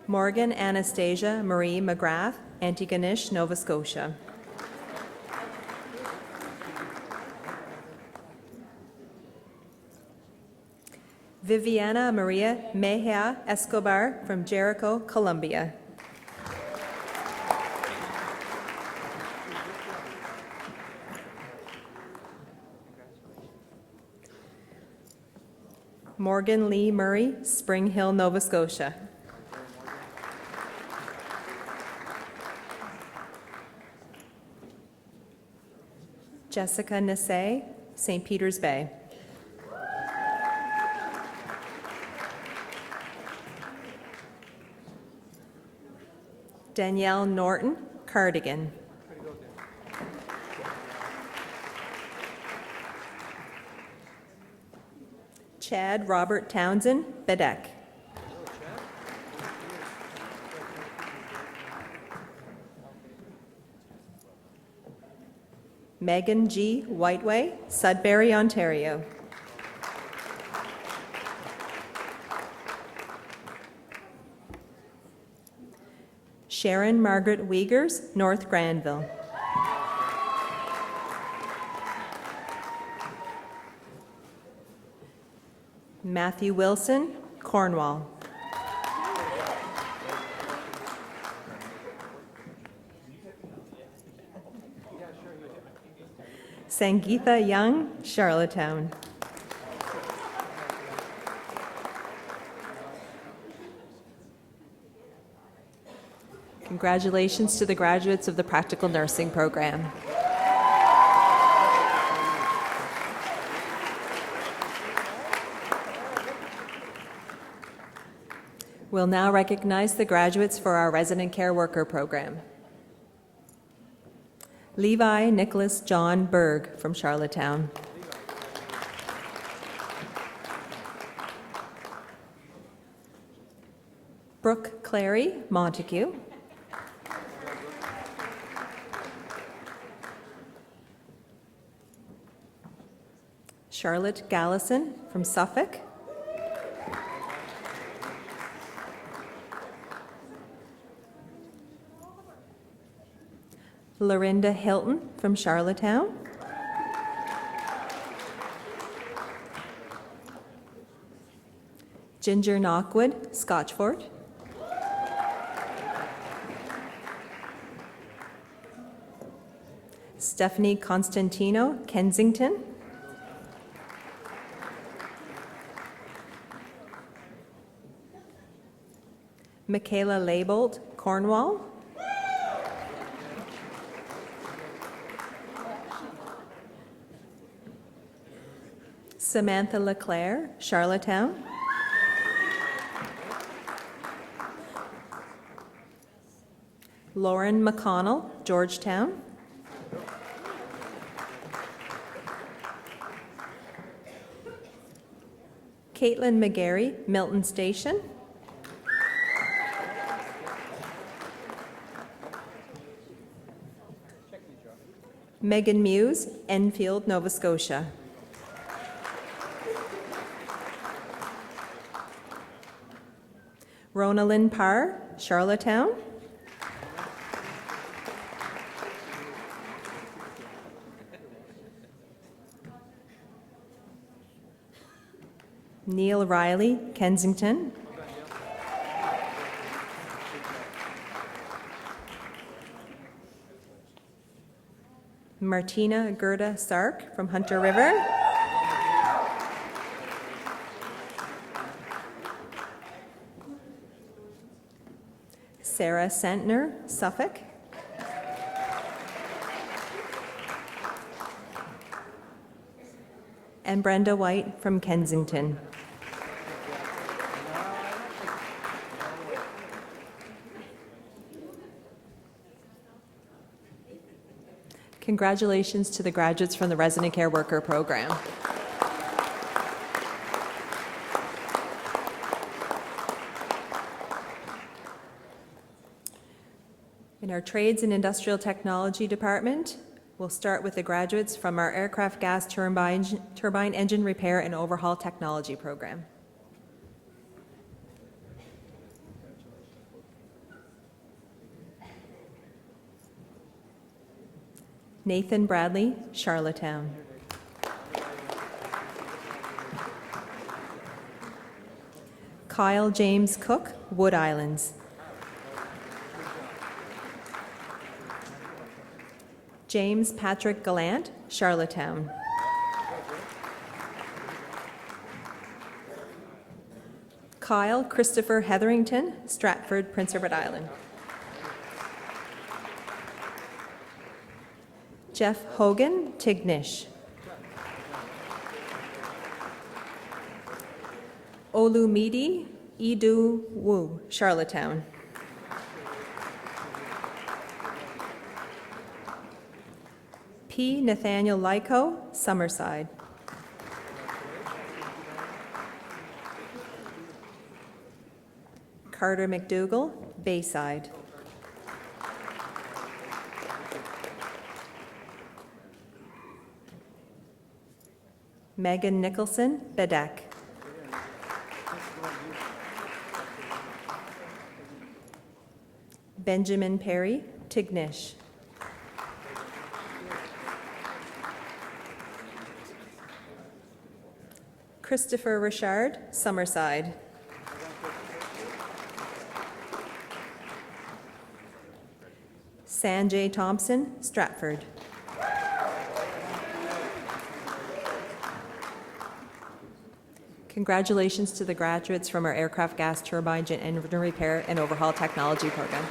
Morgan Anastasia Marie McGrath, Antigonish, Nova Scotia. Viviana Maria Mejia Escobar from Jericho, Colombia. Morgan Lee Murray, Spring Hill, Nova Scotia. Jessica Nassay, St. Peter's Bay. Danielle Norton, Cardigan. Chad Robert Townsend, Bedeck. Megan G. Whiteway, Sudbury, Ontario. Sharon Margaret Wiegers, North Granville. Matthew Wilson, Cornwall. Sangeetha Young, Charlottetown. Congratulations to the graduates of the Practical Nursing Program. We'll now recognize the graduates for our Resident Care Worker Program. Levi Nicholas John Berg from Charlottetown. Brooke Clary, Montague. Charlotte Gallison from Suffolk. Lorinda Hilton from Charlottetown. Ginger Knockwood, Scotchford. Stephanie Constantino, Kensington. Michaela Leibold, Cornwall. Samantha Leclerc, Charlottetown. Lauren McConnell, Georgetown. Caitlin McGarry, Milton Station. Megan Muse, Enfield, Nova Scotia. Ronalyn Parr, Charlottetown. Neil Riley, Kensington. Martina Gerda Sark from Hunter River. Sarah Sentner, Suffolk. And Brenda White from Kensington. Congratulations to the graduates from the Resident Care Worker Program. In our Trades and Industrial Technology Department, we'll start with the graduates from our Aircraft Gas Turbine Engine Repair and Overhaul Technology Program. Nathan Bradley, Charlottetown. Kyle James Cook, Wood Islands. James Patrick Gallant, Charlottetown. Kyle Christopher Hetherington, Stratford, Prince Edward Island. Jeff Hogan, Tignish. Olumide Idu Wu, Charlottetown. P. Nathaniel Lyko, Summerside. Carter McDougall, Bayside. Megan Nicholson, Bedeck. Benjamin Perry, Tignish. Christopher Richard, Summerside. Sanjay Thompson, Stratford. Congratulations to the graduates from our Aircraft Gas Turbine Engine Repair and Overhaul Technology Program.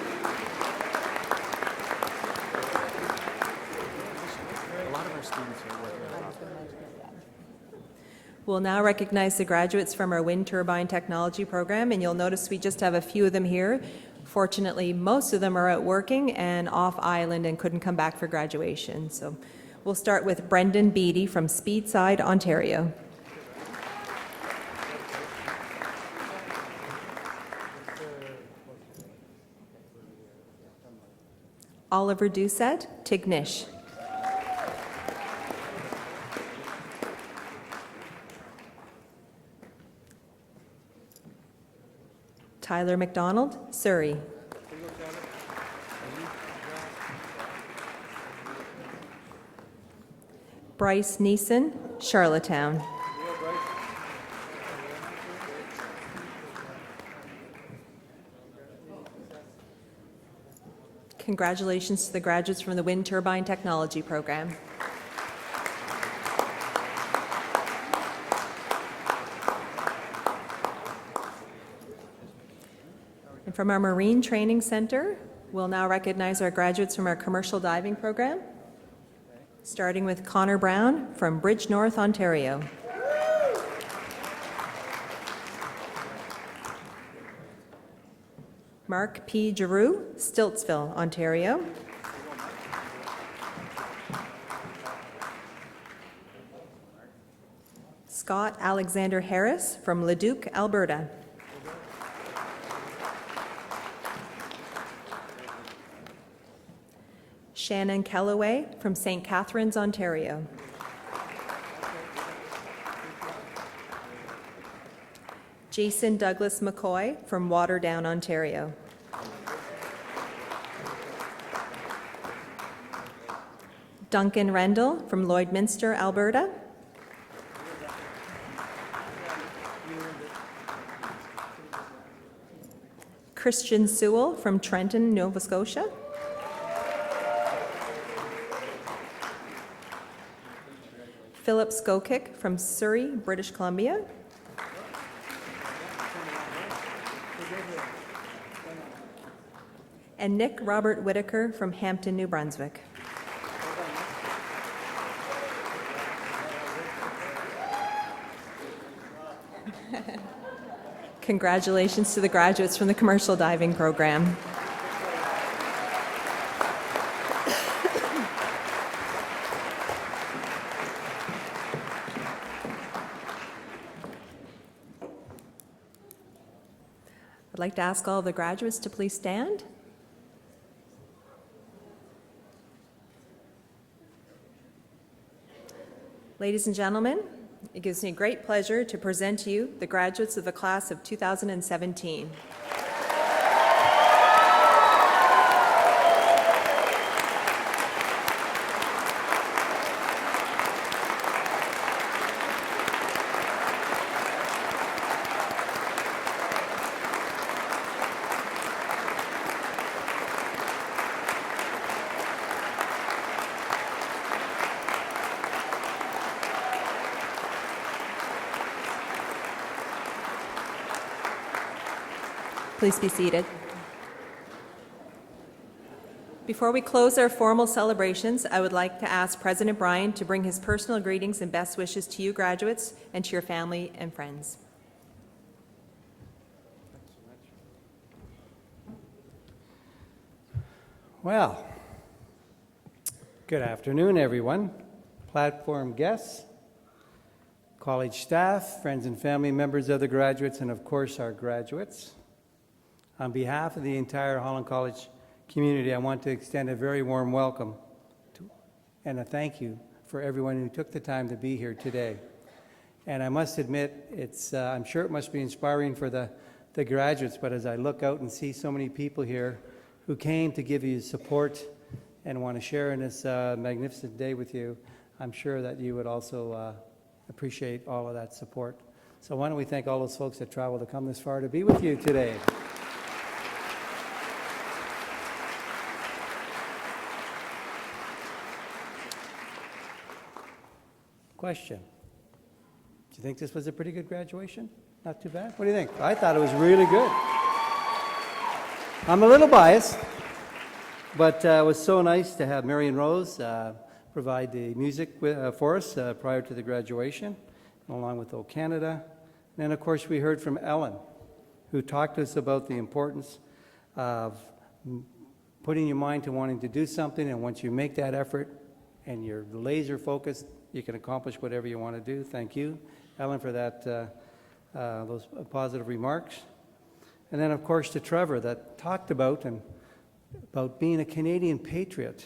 We'll now recognize the graduates from our Wind Turbine Technology Program, and you'll notice we just have a few of them here. Fortunately, most of them are out working and off island and couldn't come back for graduation. So we'll start with Brendan Beattie from Speedside, Ontario. Oliver Doucette, Tignish. Tyler McDonald, Surrey. Bryce Neeson, Charlottetown. Congratulations to the graduates from the Wind Turbine Technology Program. And from our Marine Training Center, we'll now recognize our graduates from our Commercial Diving Program, starting with Connor Brown from Bridge North, Ontario. Mark P. Giroux, Stiltsville, Ontario. Scott Alexander Harris from Leduc, Alberta. Shannon Kellaway from St. Catharines, Ontario. Jason Douglas McCoy from Waterdown, Ontario. Duncan Rendell from Lloydminster, Alberta. Christian Sewell from Trenton, Nova Scotia. Philip Skokic from Surrey, British Columbia. And Nick Robert Whitaker from Hampton, New Brunswick. Congratulations to the graduates from the commercial diving program. I'd like to ask all the graduates to please stand. Ladies and gentlemen, it gives me great pleasure to present to you the graduates of the class of 2017. Please be seated. Before we close our formal celebrations, I would like to ask President Bryan to bring his personal greetings and best wishes to you graduates and to your family and friends. Well, good afternoon, everyone. Platform guests, college staff, friends and family members of the graduates, and of course our graduates. On behalf of the entire Holland College community, I want to extend a very warm welcome and a thank you for everyone who took the time to be here today. And I must admit, I'm sure it must be inspiring for the graduates, but as I look out and see so many people here who came to give you support and want to share in this magnificent day with you, I'm sure that you would also appreciate all of that support. So why don't we thank all those folks that traveled to come this far to be with you today. Question. Do you think this was a pretty good graduation? Not too bad? What do you think? I thought it was really good. I'm a little biased, but it was so nice to have Marion Rose provide the music for us prior to the graduation, along with O Canada. And then, of course, we heard from Ellen, who talked to us about the importance of putting your mind to wanting to do something, and once you make that effort and you're laser focused, you can accomplish whatever you want to do. Thank you, Ellen, for that those positive remarks. And then, of course, to Trevor, that talked about being a Canadian patriot,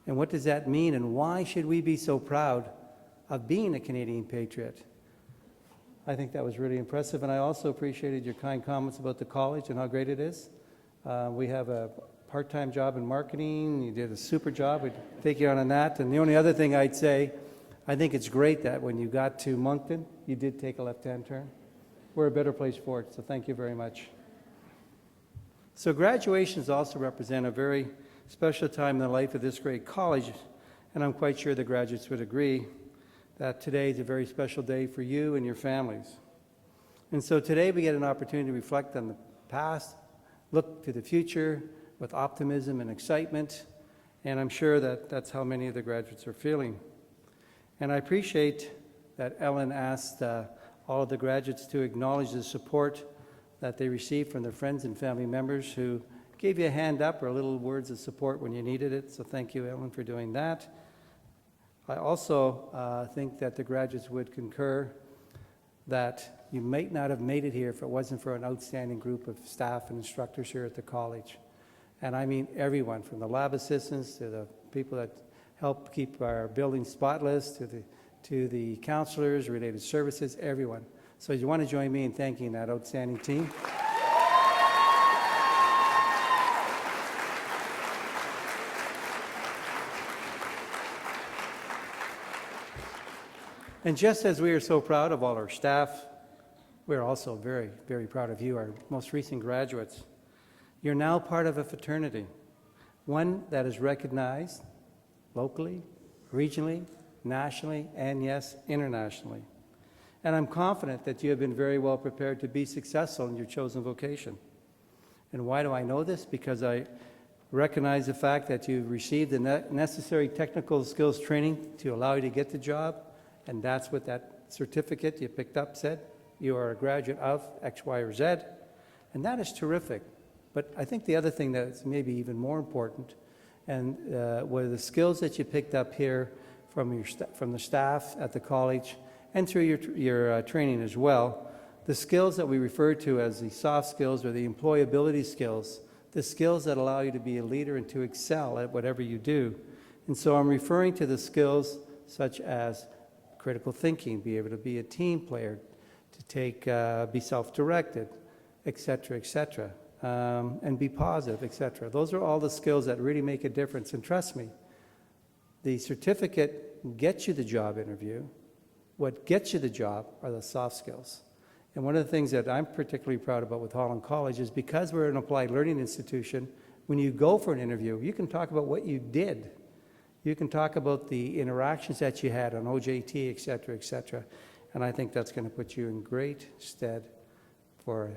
and what does that mean, and why should we be so proud of being a Canadian patriot? I think that was really impressive, and I also appreciated your kind comments about the college and how great it is. We have a part-time job in marketing. You did a super job. We'd take you on that. And the only other thing I'd say, I think it's great that when you got to Moncton, you did take a left-hand turn. We're a better place for it, so thank you very much. So graduations also represent a very special time in the life of this great college, and I'm quite sure the graduates would agree that today is a very special day for you and your families. And so today we get an opportunity to reflect on the past, look to the future with optimism and excitement, and I'm sure that that's how many of the graduates are feeling. And I appreciate that Ellen asked all of the graduates to acknowledge the support that they received from their friends and family members who gave you a hand up or little words of support when you needed it. So thank you, Ellen, for doing that. I also think that the graduates would concur that you might not have made it here if it wasn't for an outstanding group of staff and instructors here at the college. And I mean everyone, from the lab assistants to the people that help keep our building spotless, to the counselors, related services, everyone. So you want to join me in thanking that outstanding team. And just as we are so proud of all our staff, we're also very, very proud of you, our most recent graduates. You're now part of a fraternity, one that is recognized locally, regionally, nationally, and yes, internationally. And I'm confident that you have been very well prepared to be successful in your chosen vocation. And why do I know this? Because I recognize the fact that you've received the necessary technical skills training to allow you to get the job, and that's what that certificate you picked up said. You are a graduate of X, Y, or Z, and that is terrific. But I think the other thing that's maybe even more important, and were the skills that you picked up here from the staff at the college and through your training as well, the skills that we refer to as the soft skills or the employability skills, the skills that allow you to be a leader and to excel at whatever you do. And so I'm referring to the skills such as critical thinking, be able to be a team player, to be self-directed, et cetera, and be positive, et cetera. Those are all the skills that really make a difference. And trust me, the certificate gets you the job interview. What gets you the job are the soft skills. And one of the things that I'm particularly proud about with Holland College is because we're an applied learning institution, when you go for an interview, you can talk about what you did. You can talk about the interactions that you had on OJT, et cetera, et cetera. And I think that's going to put you in great stead for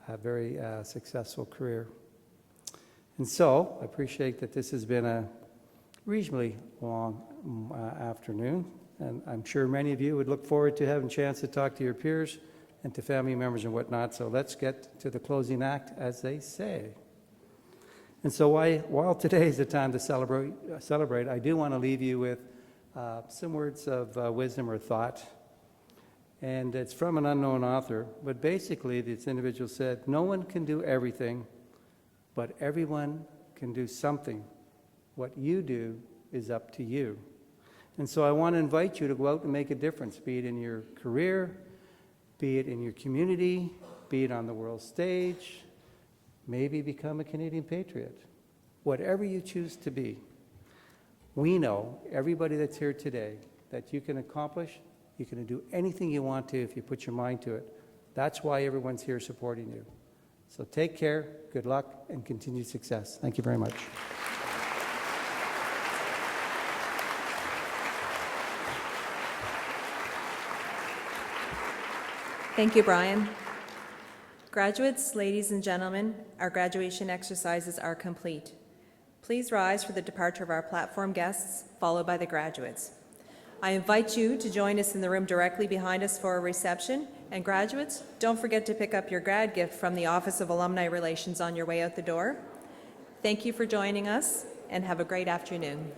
a very successful career. And so I appreciate that this has been a reasonably long afternoon, and I'm sure many of you would look forward to having a chance to talk to your peers and to family members and whatnot. So let's get to the closing act, as they say. And so while today is the time to celebrate, I do want to leave you with some words of wisdom or thought. And it's from an unknown author, but basically this individual said, no one can do everything, but everyone can do something. What you do is up to you. And so I want to invite you to go out and make a difference, be it in your career, be it in your community, be it on the world stage, maybe become a Canadian patriot. Whatever you choose to be, we know, everybody that's here today, that you can accomplish. You can do anything you want to if you put your mind to it. That's why everyone's here supporting you. So take care, good luck, and continued success. Thank you very much. Thank you, Brian. Graduates, ladies and gentlemen, our graduation exercises are complete. Please rise for the departure of our platform guests, followed by the graduates. I invite you to join us in the room directly behind us for a reception. And graduates, don't forget to pick up your grad gift from the Office of Alumni Relations on your way out the door. Thank you for joining us, and have a great afternoon.